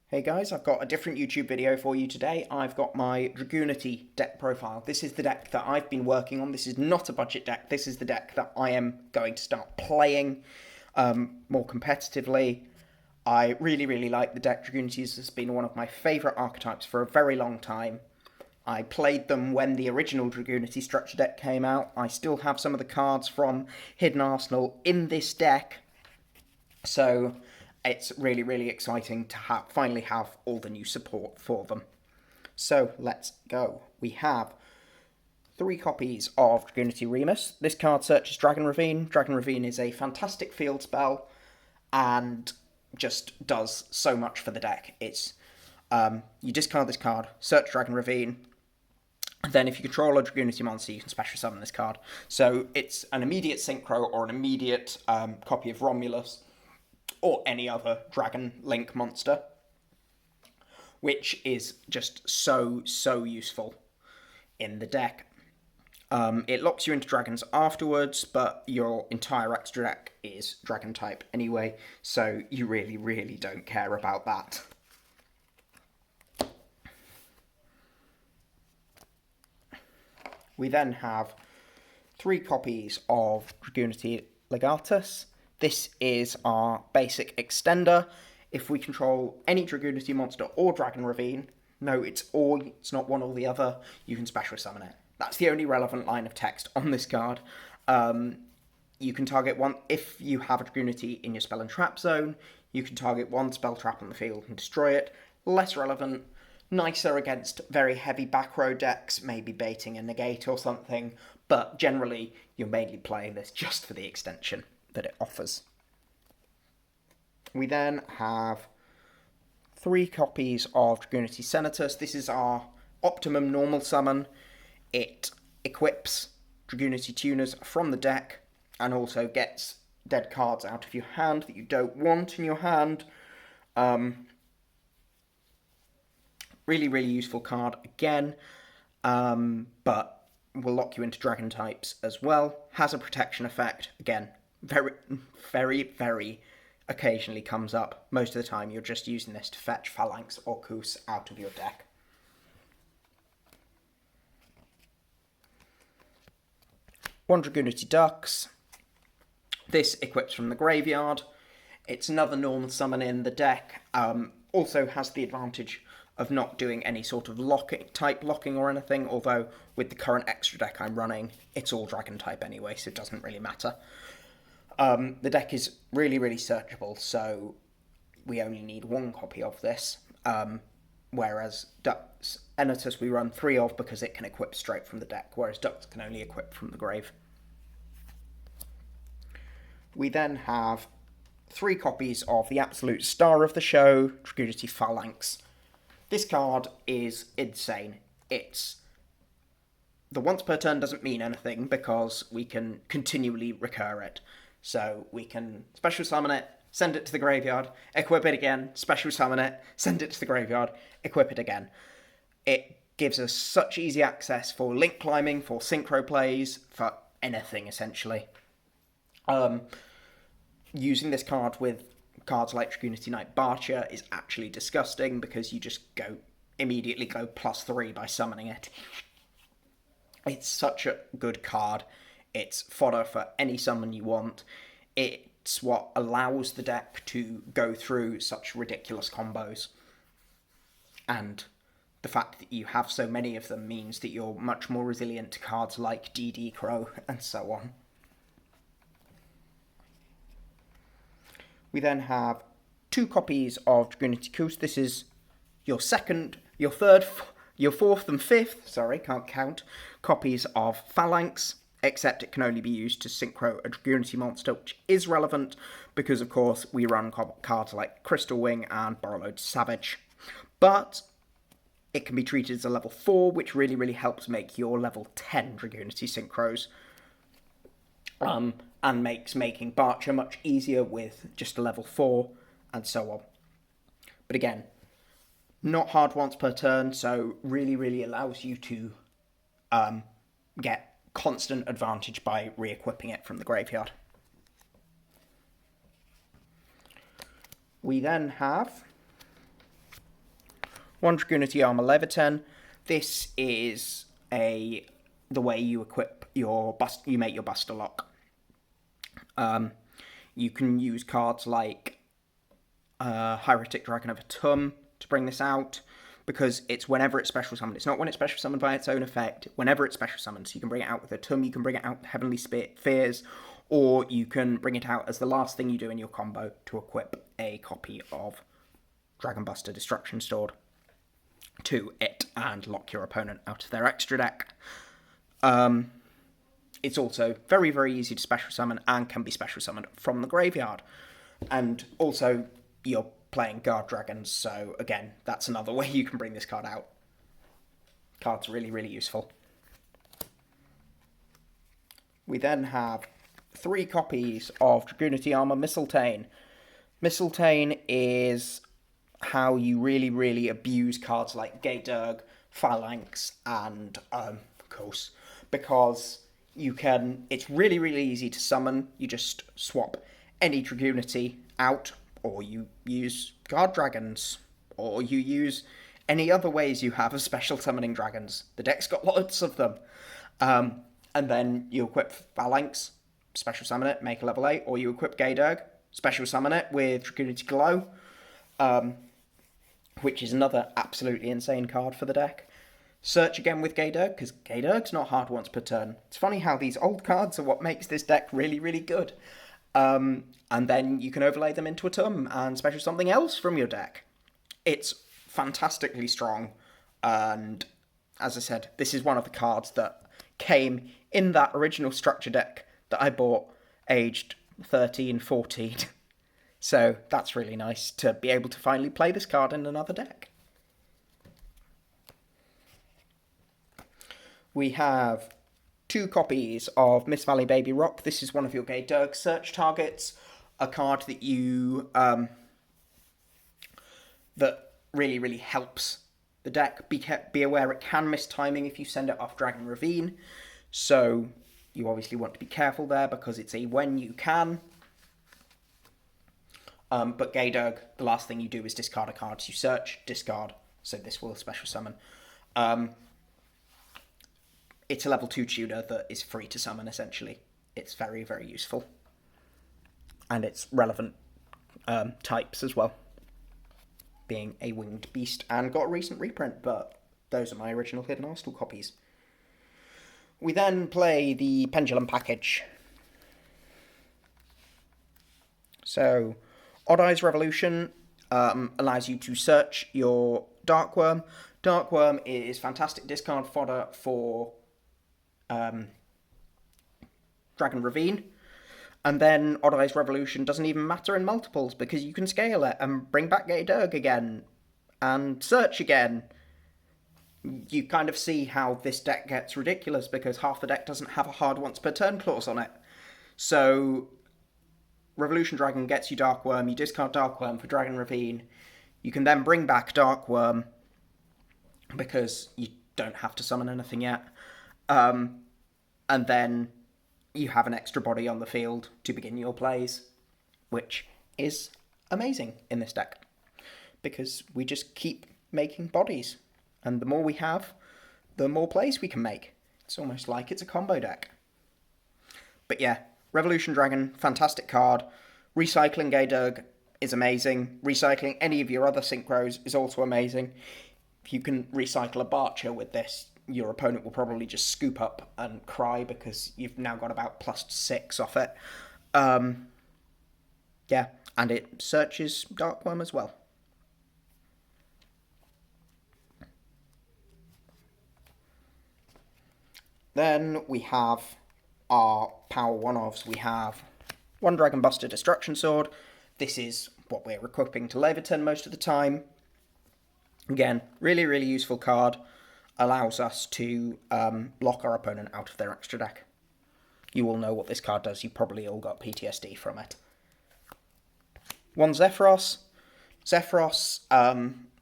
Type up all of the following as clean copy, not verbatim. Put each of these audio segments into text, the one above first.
Hey guys, I've got a different YouTube video for you today. I've got my Dragunity deck profile. This is the deck that I've been working on. This is not a budget deck. This is the deck that I am going to start playing more competitively. I really like the deck. Dragunity has been one of my favourite archetypes for a very long time. I played them when the original Dragunity structure deck came out. I still have some of the cards from Hidden Arsenal in this deck. So it's really exciting to finally have all the new support for them. So let's go. We have 3 copies of Dragunity Remus. This card searches Dragon Ravine. Dragon Ravine is a fantastic field spell and just does so much for the deck. It's you discard this card, search Dragon Ravine, and then if you control a Dragunity monster, you can special summon this card. So it's an immediate synchro or an immediate copy of Romulus, or any other dragonlink monster, which is just so useful in the deck. It locks you into dragons afterwards, but your entire extra deck is dragon type anyway, so you really don't care about that. We then have 3 copies of Dragunity Legatus. This is our basic extender. If we control any Dragunity monster or Dragon Ravine, no, it's not one or the other, you can special summon it. That's the only relevant line of text on this card. You can target one, if you have a Dragunity in your spell and trap zone, you can target one spell trap on the field and destroy it. Less relevant, nicer against very heavy back row decks, maybe baiting a negate or something, but generally you're mainly playing this just for the extension that it offers. We then have 3 copies of Dragunity Senatus. This is our optimum normal summon. It equips Dragunity Tuners from the deck and also gets dead cards out of your hand that you don't want in your hand. Really useful card again, but will lock you into dragon types as well. Has a protection effect, again, very occasionally comes up. Most of the time you're just using this to fetch Phalanx or Kus out of your deck. One Dragunity Dux. This equips from the graveyard. It's another normal summon in the deck. Also has the advantage of not doing any sort of locking or anything, although with the current extra deck I'm running, it's all dragon type anyway, so it doesn't really matter. The deck is really searchable, so we only need 1 copy of this, whereas Dux Enitus we run 3 of because it can equip straight from the deck, whereas Dux can only equip from the grave. We then have 3 copies of the absolute star of the show, Triunity Phalanx. This card is insane. It's the once per turn doesn't mean anything because we can continually recur it. So we can special summon it, send it to the graveyard, equip it again, special summon it, send it to the graveyard, equip it again. It gives us such easy access for link climbing, for synchro plays, for anything essentially. Using this card with cards like Dragunity Knight Barcha is actually disgusting because you just immediately go +3 by summoning it. It's such a good card. It's fodder for any summon you want. It's what allows the deck to go through such ridiculous combos. And the fact that you have so many of them means that you're much more resilient to cards like DD Crow and so on. We then have 2 copies of Dragunity Kus. This is your fourth and fifth, can't count, copies of Phalanx, except it can only be used to synchro a Dragunity monster, which is relevant because, of course, we run cards like Crystal Wing and Borrowed Savage. But it can be treated as a level 4, which really helps make your level 10 Dragunity synchros. And makes making barcha much easier with just a level 4, and so on. But again, not hard once per turn, so really allows you to get constant advantage by re-equipping it from the graveyard. We then have One Dragunity Armor Leviton. This is the way you equip your you make your Buster Lock. You can use cards like Hieratic Dragon of Atum to bring this out, because it's whenever it's special summoned. It's not when it's special summoned by its own effect. Whenever it's special summoned, so you can bring it out with Atum, you can bring it out with Heavenly Fears, or you can bring it out as the last thing you do in your combo to equip a copy of Dragon Buster Destruction Sword to it and lock your opponent out of their extra deck. It's also very, very easy to special summon and can be special summoned from the graveyard. And also, you're playing guardragons, so again, that's another way you can bring this card out. Card's really, really useful. We then have 3 copies of Dragunity Armor Mistletoe. Mistletoe is how you really, really abuse cards like Yugioh, Phalanx, and of course, because you can. It's really, really easy to summon. You just swap any Dragunity out, or you use guard dragons, or you use any other ways you have of special summoning dragons. The deck's got lots of them. And then you equip Phalanx, special summon it, make a level 8, or you equip Yugioh, special summon it with Dragunity Glow, which is another absolutely insane card for the deck. Search again with Yugioh, because Yugioh's not hard once per turn. It's funny how these old cards are what makes this deck really, really good. And then you can overlay them into a Atum and special something else from your deck. It's fantastically strong, and as I said, this is one of the cards that came in that original structure deck that I bought aged 13, 14. So that's really nice to be able to finally play this card in another deck. We have 2 copies of Miss Valley Baby Rock. This is one of your Yugioh search targets, a card that you that really, really helps the deck. Be aware it can miss timing if you send it off Dragon Ravine, so you obviously want to be careful there because it's a when you can. But Yugioh, the last thing you do is discard a card. So you search, discard, so this will special summon. It's a level 2 tutor that is free to summon, essentially. It's very, very useful. And it's relevant types as well, being a winged beast, and got a recent reprint, but those are my original Hidden Arsenal copies. We then play the Pendulum Package. So, Odd Eyes Revolution allows you to search your Dark Worm. Dark Worm is fantastic discard fodder for Dragon Ravine. And then Odd Eyes Revolution doesn't even matter in multiples because you can scale it and bring back Yugioh again and search again. You kind of see how this deck gets ridiculous because half the deck doesn't have a hard once per turn clause on it. So Revolution Dragon gets you Dark Worm, you discard Dark Worm for Dragon Ravine. You can then bring back Dark Worm because you don't have to summon anything yet. And then you have an extra body on the field to begin your plays, which is amazing in this deck because we just keep making bodies, and the more we have, the more plays we can make. It's almost like it's a combo deck. But yeah, Revolution Dragon, fantastic card. Recycling Yugioh is amazing. Recycling any of your other synchros is also amazing. If you can recycle a barcha with this, your opponent will probably just scoop up and cry because you've now got about +6 off it. Yeah, and it searches Dark Worm as well. Then we have our power one-offs. We have one Dragon Buster Destruction Sword. This is what we're equipping to Leviton most of the time. Again, really, really useful card. Allows us to lock our opponent out of their extra deck. You all know what this card does. You probably all got PTSD from it. One Zephyros. Zephyros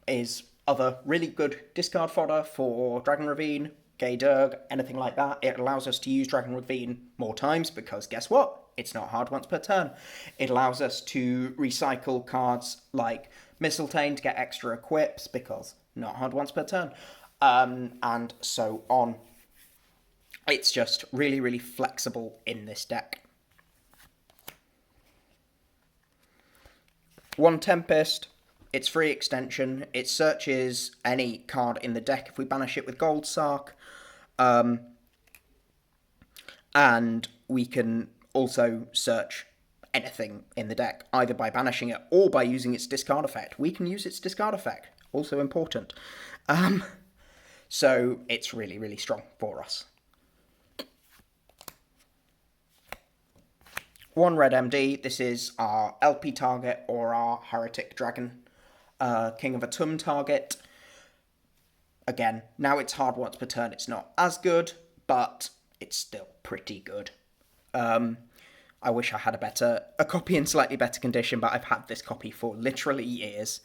is other really good discard fodder for Dragon Ravine, Yugioh, anything like that. It allows us to use Dragon Ravine more times because guess what? it's not hard once per turn. It allows us to recycle cards like Mistletoe to get extra equips, because not hard once per turn, and so on. It's just really, really flexible in this deck. One Tempest, it's free extension. It searches any card in the deck if we banish it with Gold Sark. And we can also search anything in the deck, either by banishing it or by using its discard effect. We can use its discard effect, also important. So it's really, really strong for us. One red MD, this is our LP target or our Heretic Dragon King of Atum target. Again, now it's hard once per turn, it's not as good, but it's still pretty good. I wish I had a copy in slightly better condition, but I've had this copy for literally years,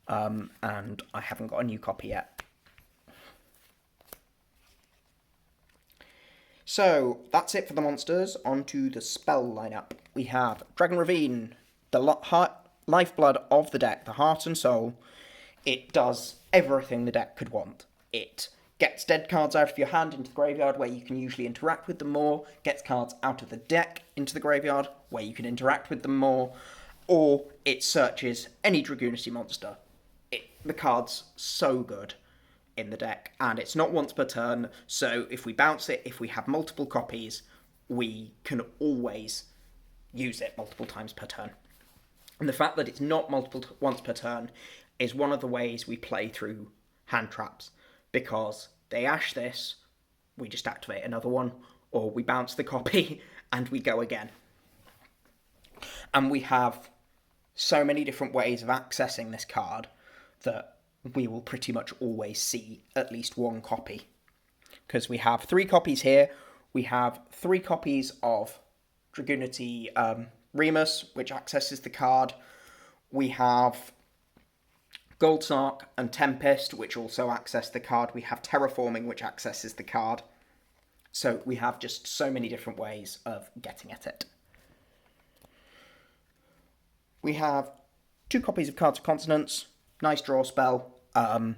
and I haven't got a new copy yet. So, that's it for the monsters. On to the spell lineup. We have Dragon Ravine, the lifeblood of the deck, the heart and soul. It does everything the deck could want. It gets dead cards out of your hand into the graveyard, where you can usually interact with them more, gets cards out of the deck into the graveyard, where you can interact with them more, or it searches any Dragunity monster. The card's so good in the deck, and it's not once per turn, so if we bounce it, if we have multiple copies, we can always use it multiple times per turn. And the fact that it's not once per turn is one of the ways we play through hand traps, because they ash this, we just activate another one, or we bounce the copy and we go again. And we have so many different ways of accessing this card that we will pretty much always see at least one copy. Because we have 3 copies here. We have 3 copies of Dragunity Remus, which accesses the card. We have Gold Sark and Tempest, which also access the card. We have Terraforming, which accesses the card. So we have just so many different ways of getting at it. We have 2 copies of Cards of Consonance. Nice draw spell. A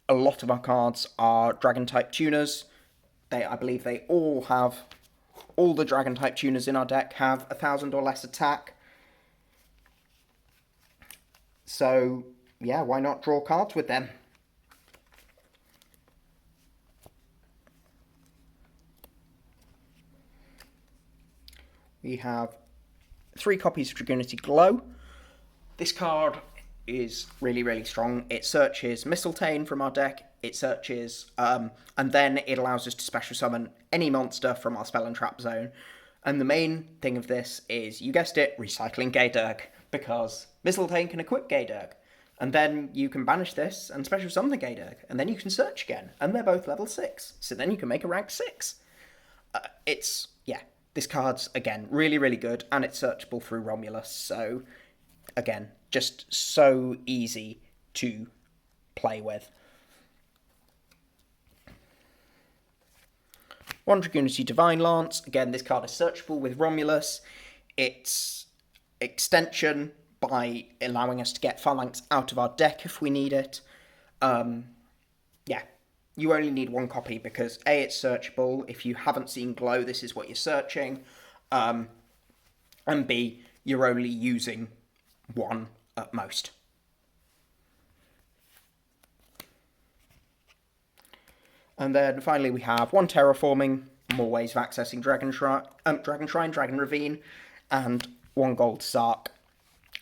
lot of our cards are Dragon-type tuners. I believe they all the Dragon-type tuners in our deck have 1,000 or less attack. So, yeah, why not draw cards with them? We have 3 copies of Dragunity Glow. This card is really, really strong. It searches Mistletoe from our deck. It searches, and then it allows us to special summon any monster from our spell and trap zone. And the main thing of this is, you guessed it, recycling Gaydurg, because Mistletoe can equip Gaydurg. And then you can banish this and special summon the Gaydurg, and then you can search again, and they're both level 6. So then you can make a rank 6. This card's, again, really, really good, and it's searchable through Romulus, so, again, just so easy to play with. One Dragunity Divine Lance. Again, this card is searchable with Romulus. It's extension by allowing us to get Phalanx out of our deck if we need it. You only need 1 copy because A, it's searchable. If you haven't seen Glow, this is what you're searching. And B, you're only using 1 at most. And then finally we have 1 Terraforming, more ways of accessing Dragon Shrine, Dragon Ravine, and 1 Gold Sark,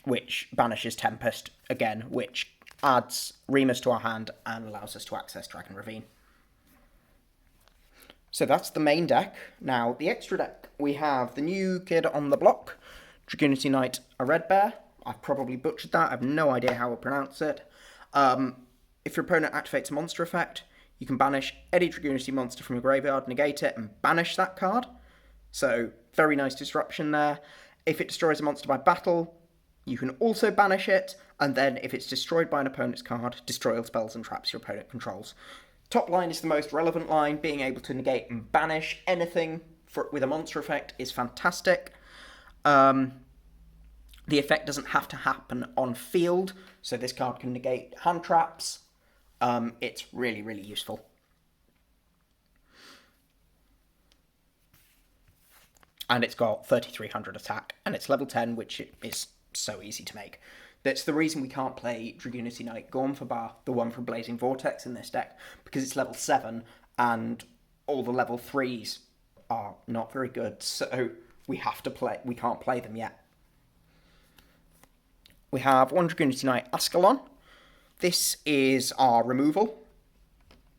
which banishes Tempest, again, which adds Remus to our hand and allows us to access Dragon Ravine. So that's the main deck. Now, the extra deck, we have the new kid on the block, Dragunity Knight, a Red Bear. I've probably butchered that. I have no idea how to pronounce it. If your opponent activates a monster effect, you can banish any Dragunity monster from your graveyard, negate it, and banish that card. So, very nice disruption there. If it destroys a monster by battle, you can also banish it, and then if it's destroyed by an opponent's card, destroy all spells and traps your opponent controls. Top line is the most relevant line, being able to negate and banish anything with a monster effect is fantastic. The effect doesn't have to happen on field, so this card can negate hand traps. It's really, really useful. And it's got 3300 attack, and it's level 10, which is so easy to make. That's the reason we can't play Dragunity Knight Gormfabar, the one from Blazing Vortex, in this deck, because it's level 7, and all the level 3s are not very good, so we can't play them yet. We have one Dragunity Knight Ascalon. This is our removal.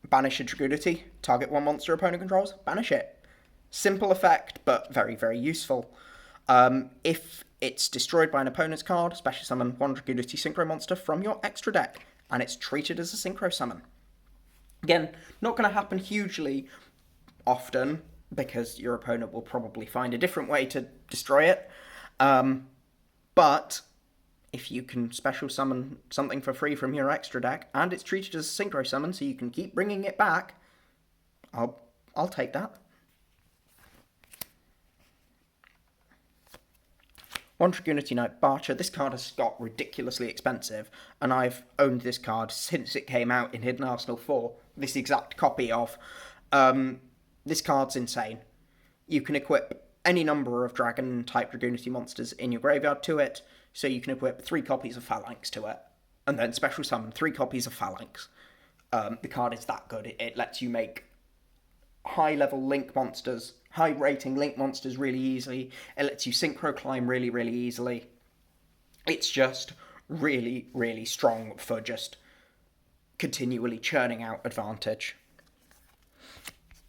Banish a Dragunity, target one monster opponent controls, banish it. Simple effect, but very, very useful. If it's destroyed by an opponent's card, special summon one Dragunity Synchro monster from your extra deck, and it's treated as a Synchro summon. Again, not going to happen hugely often, because your opponent will probably find a different way to destroy it. But if you can special summon something for free from your extra deck, and it's treated as a Synchro summon, so you can keep bringing it back, I'll take that. One Dragunity Knight Barcha. This card has got ridiculously expensive, and I've owned this card since it came out in Hidden Arsenal 4. This exact copy of. This card's insane. You can equip any number of dragon-type Dragunity monsters in your graveyard to it, so you can equip 3 copies of Phalanx to it, and then special summon 3 copies of Phalanx. The card is that good. It lets you make high-level link monsters, high-rating link monsters really easily. It lets you synchro climb really, really easily. It's just really, really strong for just continually churning out advantage.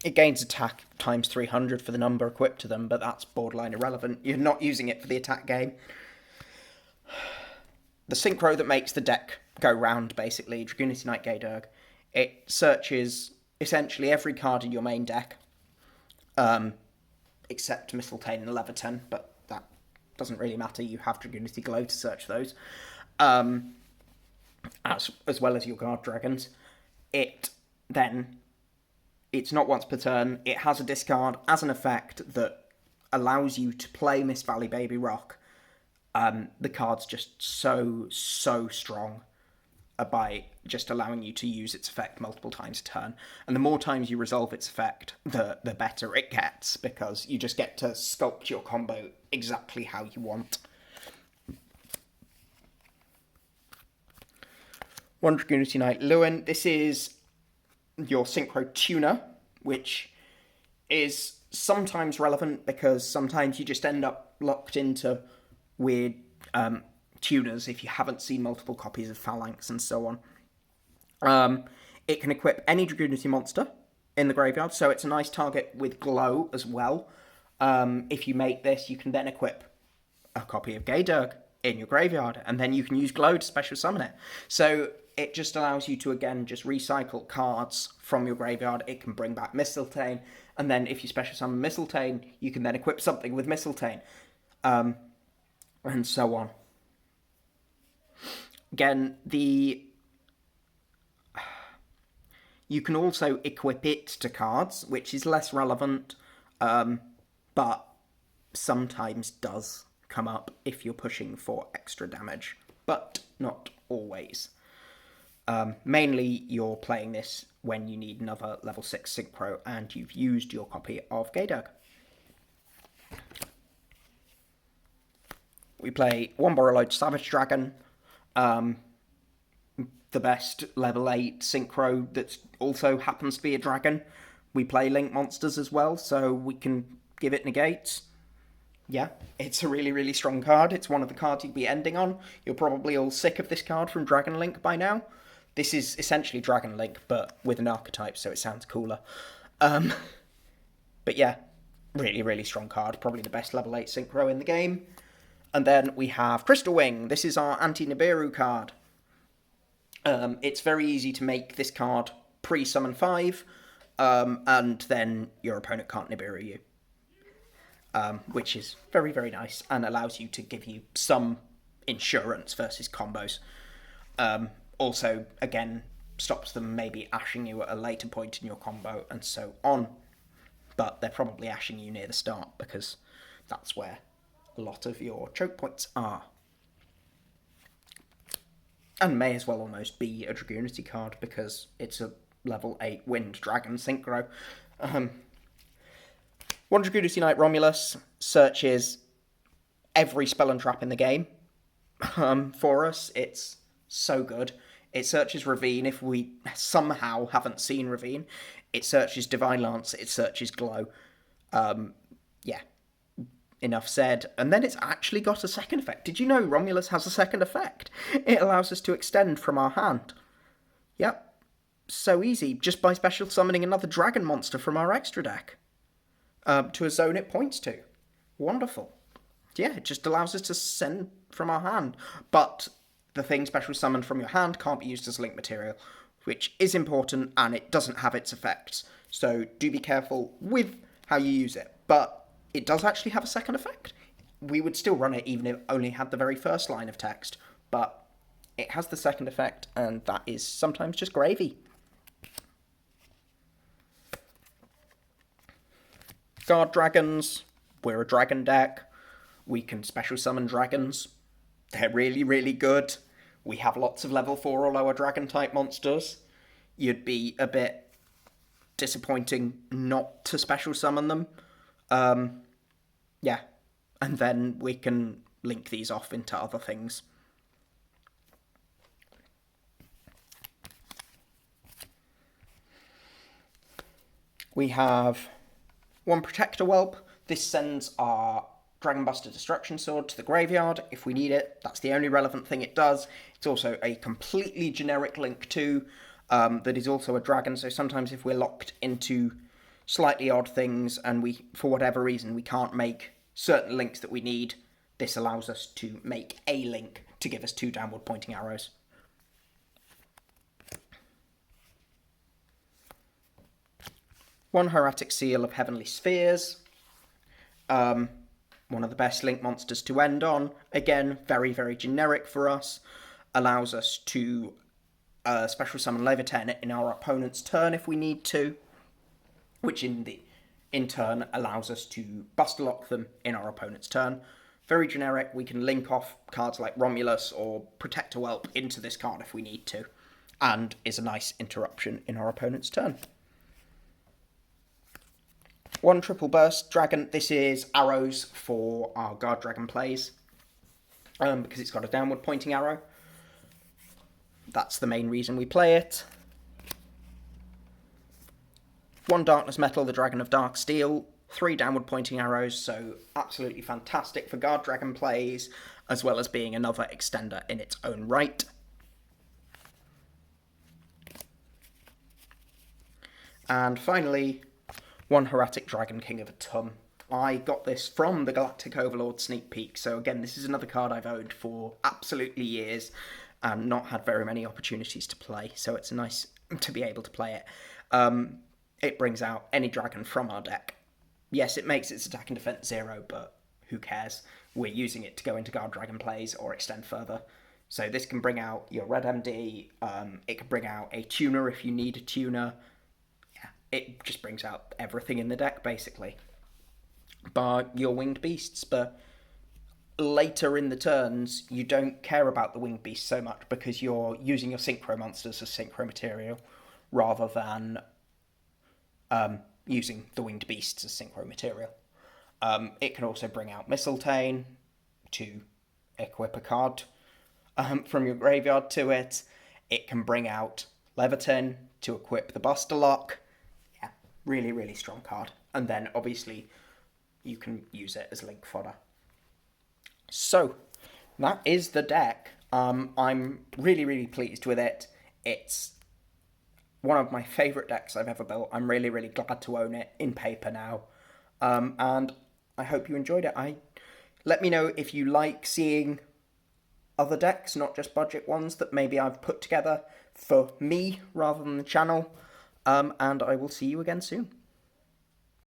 It gains attack times 300 for the number equipped to them, but that's borderline irrelevant. You're not using it for the attack game. The synchro that makes the deck go round, basically, Dragunity Knight Gaydurg. It searches essentially every card in your main deck, except Mistletoe and Leviton, but that doesn't really matter. You have Dragunity Glow to search those, as well as your guardragons. It's not once per turn. It has a discard as an effect that allows you to play Miss Valley Baby Rock. The card's just so strong by just allowing you to use its effect multiple times a turn. And the more times you resolve its effect, the better it gets, because you just get to sculpt your combo exactly how you want. One Dragunity Knight Lewin. This is your Synchro Tuner, which is sometimes relevant because sometimes you just end up locked into weird tuners if you haven't seen multiple copies of Phalanx and so on. It can equip any Dragunity monster in the graveyard, so it's a nice target with Glow as well. If you make this, you can then equip a copy of Gaydurg in your graveyard, and then you can use Glow to special summon it. So it just allows you to, again, just recycle cards from your graveyard. It can bring back Mistletoe, and then if you special summon Mistletoe, you can then equip something with Mistletoe, and so on. Again, you can also equip it to cards, which is less relevant, but sometimes does come up if you're pushing for extra damage, but not always. Mainly, you're playing this when you need another level 6 Synchro and you've used your copy of Gaydurg. We play one Borreload Savage Dragon, the best level 8 Synchro that also happens to be a dragon. We play Link monsters as well, so we can give it negates. Yeah, it's a really, really strong card. It's one of the cards you'd be ending on. You're probably all sick of this card from Dragonlink by now. This is essentially Dragonlink, but with an archetype, so it sounds cooler. But yeah, really, really strong card. Probably the best level 8 Synchro in the game. And then we have Crystal Wing. This is our anti-Nibiru card. It's very easy to make this card pre-summon 5, and then your opponent can't Nibiru you. Which is very, very nice, and allows you to give you some insurance versus combos. Also, again, stops them maybe ashing you at a later point in your combo, and so on. but they're probably ashing you near the start because that's where a lot of your choke points are. And may as well almost be a Dragunity card because it's a level 8 Wind Dragon Synchro. One Dragunity Knight Romulus searches every spell and trap in the game for us. It's so good. It searches Ravine if we somehow haven't seen Ravine. It searches Divine Lance. It searches Glow. Yeah, enough said. And then it's actually got a second effect. Did you know Romulus has a second effect? It allows us to extend from our hand. Yep, so easy. Just by special summoning another dragon monster from our extra deck to a zone it points to. Wonderful. Yeah, it just allows us to send from our hand. But the thing special summoned from your hand can't be used as link material, which is important, and it doesn't have its effects. So do be careful with how you use it. But it does actually have a second effect. We would still run it even if it only had the very first line of text. But it has the second effect, and that is sometimes just gravy. Guardragons. We're a dragon deck. We can special summon dragons. They're really, really good. We have lots of level 4 or lower dragon type monsters. You'd be a bit disappointing not to special summon them. Yeah. And then we can link these off into other things. We have one Protector Whelp. This sends our Dragonbuster Destruction Sword to the graveyard if we need it. That's the only relevant thing it does. It's also a completely generic link too, that is also a dragon, so sometimes if we're locked into slightly odd things and we, for whatever reason, we can't make certain links that we need, this allows us to make a link to give us 2 downward pointing arrows. One Hieratic Seal of Heavenly Spheres. One of the best link monsters to end on. Again, very, very generic for us. Allows us to special summon Levitain in our opponent's turn if we need to, which in turn allows us to Buster Lock them in our opponent's turn. Very generic. We can link off cards like Romulus or Protector Whelp into this card if we need to, and is a nice interruption in our opponent's turn. One Triple Burst Dragon. This is arrows for our guardragon plays, because it's got a downward pointing arrow. That's the main reason we play it. One Darkness Metal, the Dragon of Dark Steel. 3 downward pointing arrows, so absolutely fantastic for guardragon plays, as well as being another extender in its own right. And finally, one Hieratic Dragon King of Atum. I got this from the Galactic Overlord sneak peek, so again, this is another card I've owned for absolutely years and not had very many opportunities to play, so it's nice to be able to play it. It brings out any dragon from our deck. Yes, it makes its attack and defense 0, but who cares? We're using it to go into guardragon plays or extend further. So this can bring out your Red MD, it can bring out a tuner if you need a tuner. It just brings out everything in the deck, basically. Bar your winged beasts, but later in the turns, you don't care about the winged beasts so much because you're using your synchro monsters as synchro material rather than using the winged beasts as synchro material. It can also bring out Mistletoe to equip a card from your graveyard to it. It can bring out Levitain to equip the Buster Lock. Really, really strong card. And then, obviously, you can use it as link fodder. So, that is the deck. I'm really, really pleased with it. It's one of my favourite decks I've ever built. I'm really, really glad to own it in paper now. And I hope you enjoyed it. Let me know if you like seeing other decks, not just budget ones, that maybe I've put together for me rather than the channel. And I will see you again soon.